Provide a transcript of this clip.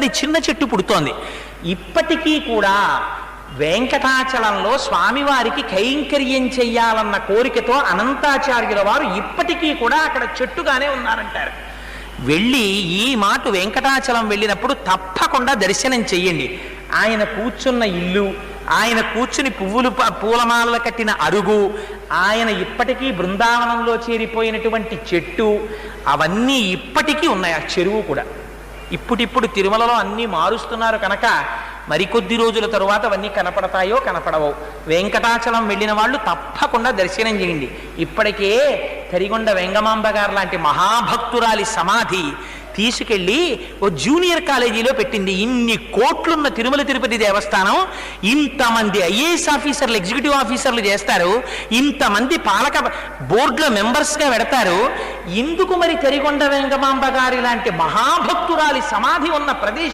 చక్కటి చిన్న చెట్టు పుడుతోంది. ఇప్పటికీ కూడా వెంకటాచలంలో స్వామివారికి కైంకర్యం చెయ్యాలన్న కోరికతో అనంతాచార్యుల వారు ఇప్పటికీ కూడా అక్కడ చెట్టుగానే ఉన్నారంటారు. వెళ్ళి ఈ మాట వెంకటాచలం వెళ్ళినప్పుడు తప్పకుండా దర్శనం చెయ్యండి. ఆయన కూర్చున్న ఇల్లు, ఆయన కూర్చుని పూలమాలలు కట్టిన అరుగు, ఆయన ఇప్పటికీ బృందావనంలో చేరిపోయినటువంటి చెట్టు, అవన్నీ ఇప్పటికీ ఉన్నాయి. ఆ చెరువు కూడా ఇప్పుడిప్పుడు తిరుమలలో అన్నీ మారుస్తున్నారు కనుక మరికొద్ది రోజుల తరువాత అవన్నీ కనపడతాయో కనపడవో. వెంకటాచలం వెళ్ళిన వాళ్ళు తప్పకుండా దర్శనం చేయండి. ఇప్పటికే తరిగొండ వెంగమాంబ గారు లాంటి మహాభక్తురాలి సమాధి తీసుకెళ్ళి ఓ జూనియర్ కాలేజీలో పెట్టింది. ఇన్ని కోట్లున్న తిరుమల తిరుపతి దేవస్థానం ఇంతమంది ఐఏఎస్ ఆఫీసర్లు, ఎగ్జిక్యూటివ్ ఆఫీసర్లు చేస్తారు, ఇంతమంది పాలక బోర్డులో మెంబర్స్గా పెడతారు. ఎందుకు మరి తరిగొండ వెంగమాంబ గారి లాంటి మహాభక్తురాలి సమాధి ఉన్న ప్రదేశం